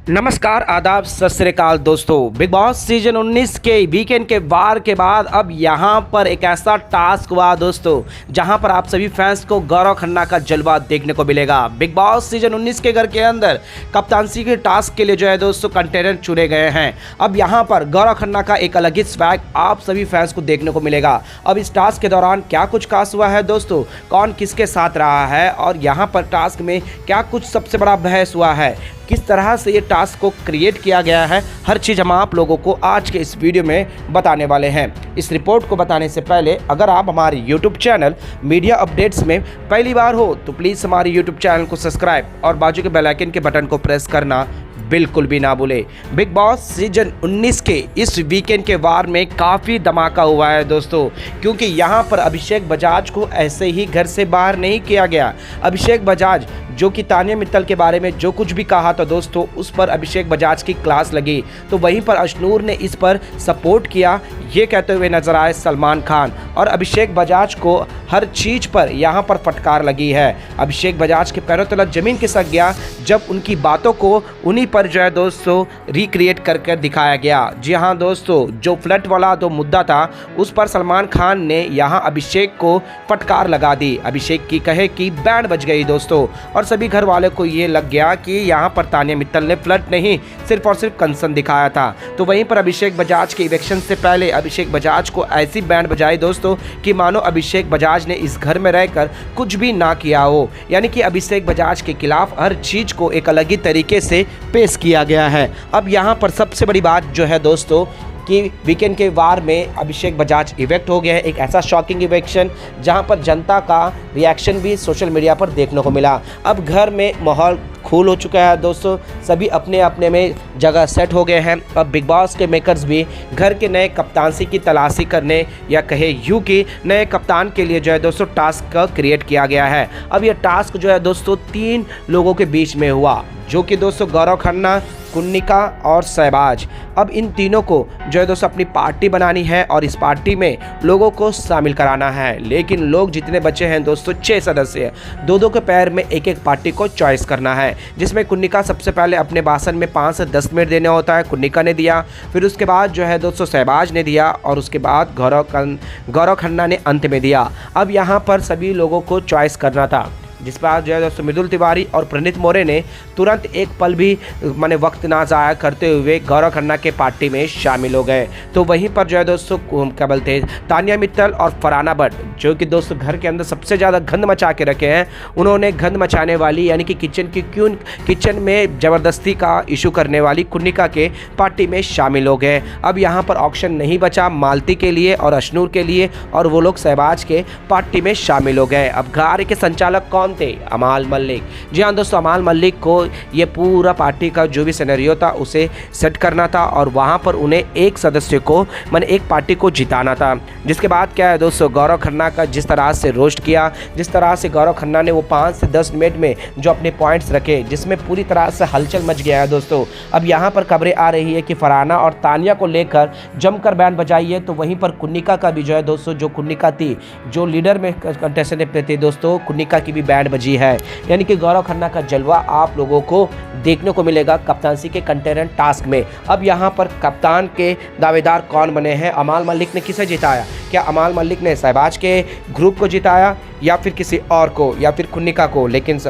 नमस्कार, आदाब, सत श्री अकाल दोस्तों। बिग बॉस सीजन 19 के वीकेंड के वार के बाद अब यहाँ पर एक ऐसा टास्क हुआ दोस्तों, जहाँ पर आप सभी फैंस को गौरव खन्ना का जलवा देखने को मिलेगा। बिग बॉस सीजन 19 के घर के अंदर कप्तानसी के टास्क के लिए जो है दोस्तों कंटेस्टेंट चुने गए हैं। अब यहाँ पर गौरव खन्ना का एक अलग ही स्वैग आप सभी फैंस को देखने को मिलेगा। अब इस टास्क के दौरान क्या कुछ खास हुआ है दोस्तों, कौन किसके साथ रहा है और यहाँ पर टास्क में क्या कुछ सबसे बड़ा बहस हुआ है, किस तरह से ये टास्क को क्रिएट किया गया है, हर चीज़ हम आप लोगों को आज के इस वीडियो में बताने वाले हैं। इस रिपोर्ट को बताने से पहले अगर आप हमारे YouTube चैनल मीडिया अपडेट्स में पहली बार हो तो प्लीज़ हमारे YouTube चैनल को सब्सक्राइब और बाजू के बेल आइकन के बटन को प्रेस करना बिल्कुल भी ना भूले। बिग बॉस सीजन 19 के इस वीकेंड के वार में काफ़ी धमाका हुआ है दोस्तों, क्योंकि यहाँ पर अभिषेक बजाज को ऐसे ही घर से बाहर नहीं किया गया। अभिषेक बजाज जो कि तानिया मित्तल के बारे में जो कुछ भी कहा था दोस्तों, उस पर अभिषेक बजाज की क्लास लगी, तो वहीं पर अशनूर ने इस पर सपोर्ट किया, ये कहते हुए नजर आए सलमान खान। और अभिषेक बजाज को हर चीज़ पर यहाँ पर फटकार लगी है। अभिषेक बजाज के पैरों तले ज़मीन खिसक गया जब उनकी बातों को उन्हीं पर जो है दोस्तों रिक्रिएट करके दिखाया गया। जी हाँ दोस्तों, जो फ्लर्ट वाला जो मुद्दा था उस पर सलमान खान ने यहाँ अभिषेक को फटकार लगा दी। अभिषेक की कहे कि बैंड बज गई दोस्तों, और सभी घर वाले को ये लग गया कि यहाँ पर तानिया मित्तल ने फ्लर्ट नहीं सिर्फ और सिर्फ कंसर्न दिखाया था। तो वहीं पर अभिषेक बजाज के इलेक्शन से पहले अभिषेक बजाज को ऐसी बैंड बजाई दोस्तों कि मानो अभिषेक बजाज ने इस घर में रहकर कुछ भी ना किया हो। यानी कि अभिषेक बजाज के खिलाफ हर चीज़ को एक अलग ही तरीके से पेश किया गया है। अब यहाँ पर सबसे बड़ी बात जो है दोस्तों कि वीकेंड के वार में अभिषेक बजाज इवेक्ट हो गया है। एक ऐसा शॉकिंग इवेक्शन जहां पर जनता का रिएक्शन भी सोशल मीडिया पर देखने को मिला। अब घर में माहौल कूल हो चुका है दोस्तों, सभी अपने अपने में जगह सेट हो गए हैं। अब बिग बॉस के मेकर्स भी घर के नए कप्तानसी की तलाशी करने या कहे यूँ कि नए कप्तान के लिए जो है दोस्तों टास्क का क्रिएट किया गया है। अब यह टास्क जो है दोस्तों 3 लोगों के बीच में हुआ, जो कि दोस्तों गौरव खन्ना, कुन्निका और शहबाज। अब इन तीनों को जो है दोस्तों अपनी पार्टी बनानी है और इस पार्टी में लोगों को शामिल कराना है। लेकिन लोग जितने बचे हैं दोस्तों 6 सदस्य, 2-2 के पैर में एक एक पार्टी को चॉइस करना है, जिसमें कुन्निका सबसे पहले अपने भाषण में 5 से 10 मिनट देना होता है। कुन्निका ने दिया, फिर उसके बाद जो है दोस्तों शहबाज ने दिया और उसके बाद गौरव खन्ना ने अंत में दिया। अब यहाँ पर सभी लोगों को चॉइस करना था, जिस पर जो है दोस्तों मृदुल तिवारी और प्रणीत मोरे ने तुरंत एक पल भी माने वक्त ना ज़ाया करते हुए गौरव खन्ना के पार्टी में शामिल हो गए। तो वहीं पर जो है दोस्तों क्या बोलते हैं तानिया मित्तल और फरहाना भट्ट, जो कि दोस्तों घर के अंदर सबसे ज़्यादा गंद मचा के रखे हैं, उन्होंने गंद मचाने वाली यानी कि किचन में ज़बरदस्ती का इशू करने वाली कुन्निका के पार्टी में शामिल हो गए। अब यहाँ पर ऑप्शन नहीं बचा मालती के लिए और अशनूर के लिए, और वो लोग शहबाज के पार्टी में शामिल हो गए। अब घर के संचालक कौन थे? अमाल मलिक। जी हाँ दोस्तों, अमाल मलिक को ये पूरा पार्टी का जो भी सिनेरियो था उसे सेट करना था और वहाँ पर उन्हें एक सदस्य को माने एक पार्टी को जिताना था। जिसके बाद क्या है दोस्तों, गौरव खन्ना का जिस तरह से रोस्ट किया, जिस तरह से गौरव खन्ना ने वो 5 से 10 मिनट में जो अपने पॉइंट्स रखे, जिसमें पूरी तरह से हलचल मच गया है दोस्तों। अब यहाँ पर खबरें आ रही है कि फरहाना और तानिया को लेकर जमकर बैंड बजाई है, तो वहीं पर कुन्निका का भी जो है दोस्तों, जो कुन्निका थी जो लीडर में कंटेस्टेंट थे दोस्तों, कुन्निका की भी बैंड बजी है। यानी कि गौरव खन्ना का जलवा आप लोगों को देखने को मिलेगा कप्तानसी के कंटेस्टेंट टास्क में। अब यहाँ पर कप्तान के दावेदार कौन बने हैं? अमाल मलिक ने किसे जिताया? क्या अमाल मलिक ने शहबाज के ग्रुप को जिताया या फिर किसी और को या फिर कुन्निका को? लेकिन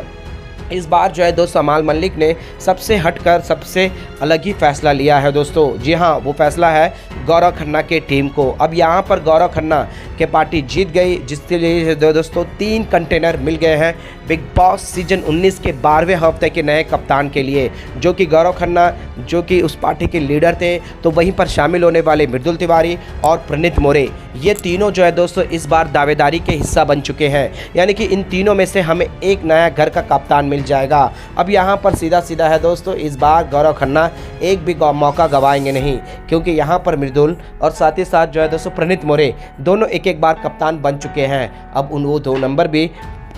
इस बार जो है दोस्तों अमाल मलिक ने सबसे हटकर सबसे अलग ही फैसला लिया है दोस्तों। जी हाँ, वो फैसला है गौरव खन्ना के टीम को। अब यहाँ पर गौरव खन्ना के पार्टी जीत गई, जिसके लिए दोस्तों 3 कंटेनर मिल गए हैं बिग बॉस सीजन 19 के 12वें हफ्ते के नए कप्तान के लिए, जो कि गौरव खन्ना जो कि उस पार्टी के लीडर थे। तो वहीं पर शामिल होने वाले मृदुल तिवारी और प्रणीत मोरे, ये तीनों जो है दोस्तों इस बार दावेदारी के हिस्सा बन चुके हैं। यानी कि इन तीनों में से हमें एक नया घर का कप्तान मिल जाएगा। अब यहाँ पर सीधा सीधा है दोस्तों, इस बार गौरव खन्ना एक भी मौका गवाएंगे नहीं, क्योंकि यहाँ पर मृदुल और साथ ही साथ जो है दोस्तों प्रणीत मोरे दोनों एक बार कप्तान बन चुके हैं। अब वो 2 नंबर भी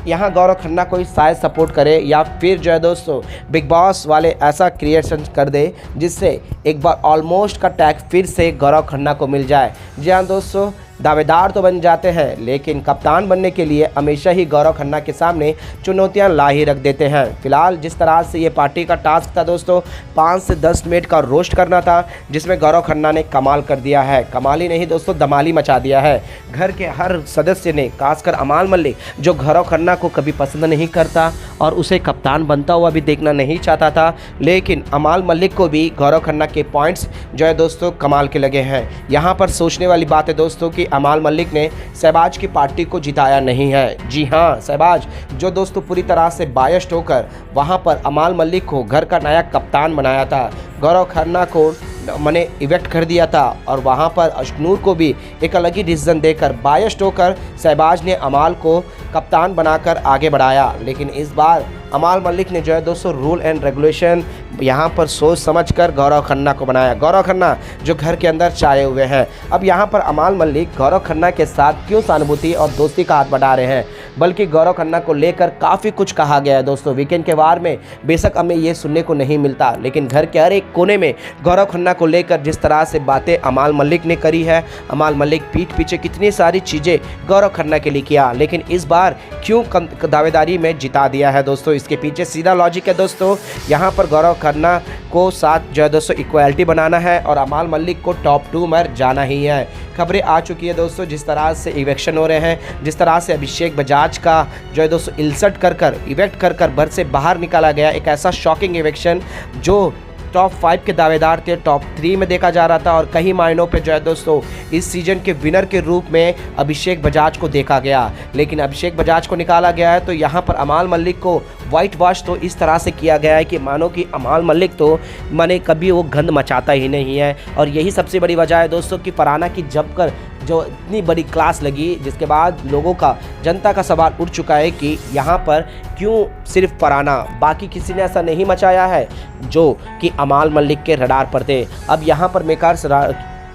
यहाँ गौरव खन्ना को शायद सपोर्ट करे या फिर जो है दोस्तों बिग बॉस वाले ऐसा क्रिएशन कर दे जिससे एक बार ऑलमोस्ट का टैग फिर से गौरव खन्ना को मिल जाए। जी हाँ दोस्तों, दावेदार तो बन जाते हैं लेकिन कप्तान बनने के लिए हमेशा ही गौरव खन्ना के सामने चुनौतियां ला ही रख देते हैं। फिलहाल जिस तरह से ये पार्टी का टास्क था दोस्तों, 5 से 10 मिनट का रोस्ट करना था, जिसमें गौरव खन्ना ने कमाल कर दिया है। कमाल ही नहीं दोस्तों, धमाली मचा दिया है। घर के हर सदस्य ने, खासकर अमाल मलिक जो गौरव खन्ना को कभी पसंद नहीं करता और उसे कप्तान बनता हुआ भी देखना नहीं चाहता था, लेकिन अमाल मलिक को भी गौरव खन्ना के पॉइंट्स जो है दोस्तों कमाल के लगे हैं। यहाँ पर सोचने वाली बात है दोस्तों कि अमाल मलिक ने शहबाज की पार्टी को जिताया नहीं है। जी हाँ, शहबाज जो दोस्तों पूरी तरह से बायस्ड होकर वहाँ पर अमाल मलिक को घर का नया कप्तान बनाया था, गौरव खन्ना को मैंने इवेक्ट कर दिया था और वहाँ पर अशनूर को भी एक अलग ही डिसीजन देकर बायस्ड होकर शहबाज ने अमाल को कप्तान बनाकर आगे बढ़ाया। लेकिन इस बार अमाल मलिक ने जो है दोस्तों रूल एंड रेगुलेशन यहाँ पर सोच समझकर गौरव खन्ना को बनाया। गौरव खन्ना जो घर के अंदर छाए हुए हैं, अब यहाँ पर अमाल मलिक गौरव खन्ना के साथ क्यों सहानुभूति और दोस्ती का हाथ बढ़ा रहे हैं, बल्कि गौरव खन्ना को लेकर काफ़ी कुछ कहा गया है दोस्तों। वीकेंड के वार में बेशक हमें ये सुनने को नहीं मिलता, लेकिन घर के हर एक कोने में गौरव खन्ना को लेकर जिस तरह से बातें अमाल मलिक ने करी है, अमाल मलिक पीठ पीछे कितनी सारी चीज़ें गौरव खन्ना के लिए किया, लेकिन इस बार क्यों दावेदारी में जिता दिया है दोस्तों। इसके पीछे सीधा लॉजिक है दोस्तों, यहाँ पर गौरव खन्ना को साथ जो है दोस्तों इक्वालिटी बनाना है और अमाल मलिक को टॉप 2 में जाना ही है। खबरें आ चुकी है दोस्तों, जिस तरह से इवेक्शन हो रहे हैं, जिस तरह से अभिषेक बजाज का जो है दोस्तों इल्सट कर इवेक्ट कर घर से बाहर निकाला गया, एक ऐसा शॉकिंग इवेक्शन जो टॉप 5 के दावेदार थे टॉप 3 में देखा जा रहा था और कई मायनों पे जो है दोस्तों इस सीजन के विनर के रूप में अभिषेक बजाज को देखा गया, लेकिन अभिषेक बजाज को निकाला गया है। तो यहाँ पर अमाल मलिक को वाइट वॉश तो इस तरह से किया गया है कि मानो कि अमाल मलिक तो माने कभी वो गंद मचाता ही नहीं है। और यही सबसे बड़ी वजह है दोस्तों कि फरहाना की जब कर जो इतनी बड़ी क्लास लगी, जिसके बाद लोगों का, जनता का सवाल उठ चुका है कि यहाँ पर क्यों सिर्फ फरहाना, बाकी किसी ने ऐसा नहीं मचाया है जो कि अमाल मलिक के रडार पर थे। अब यहाँ पर मेकर्स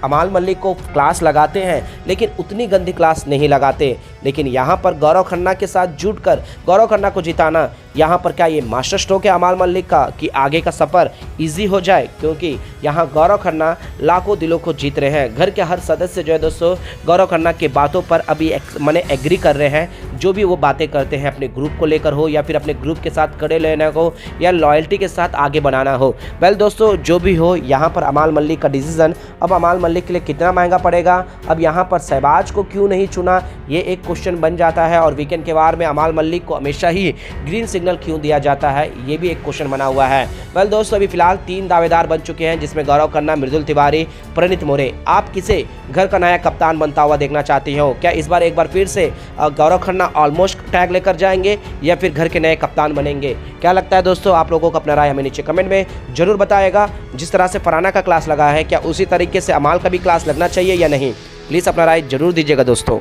अमाल मलिक को क्लास लगाते हैं लेकिन उतनी गंदी क्लास नहीं लगाते, लेकिन यहाँ पर गौरव खन्ना के साथ जुटकर गौरव खन्ना को जिताना, यहाँ पर क्या ये मास्टर स्ट्रोक है अमाल मलिक का कि आगे का सफ़र इजी हो जाए, क्योंकि यहाँ गौरव खन्ना लाखों दिलों को जीत रहे हैं। घर के हर सदस्य जो है दोस्तों गौरव खन्ना की बातों पर अभी मैंने एग्री कर रहे हैं, जो भी वो बातें करते हैं अपने ग्रुप को लेकर हो या फिर अपने ग्रुप के साथ खड़े लेने को या लॉयल्टी के साथ आगे बढ़ाना हो। वेल दोस्तों, जो भी हो, यहाँ पर अमाल मलिक का डिसीजन अब अमाल मलिक के लिए कितना महंगा पड़ेगा। अब यहाँ पर शहबाज को क्यों नहीं चुना, ये एक क्वेश्चन बन जाता है। और वीकेंड के वार में अमाल मलिक को हमेशा ही ग्रीन सिग्नल क्यों दिया जाता है, ये भी एक क्वेश्चन बना हुआ है। वेल दोस्तों, अभी फिलहाल 3 दावेदार बन चुके हैं, जिसमें गौरव खन्ना, मृदुल तिवारी, प्रणीत मोरे। आप किसे घर का नया कप्तान बनता हुआ देखना चाहती हो? क्या इस बार एक बार फिर से गौरव खन्ना ऑलमोस्ट टैग लेकर जाएंगे या फिर घर के नए कप्तान बनेंगे? क्या लगता है दोस्तों आप लोगों को? अपना राय हमें नीचे कमेंट में जरूर बताएगा। जिस तरह से फरहाना का क्लास लगा है, क्या उसी तरीके से अमाल का भी क्लास लगना चाहिए या नहीं? प्लीज़ अपना राय जरूर दीजिएगा दोस्तों।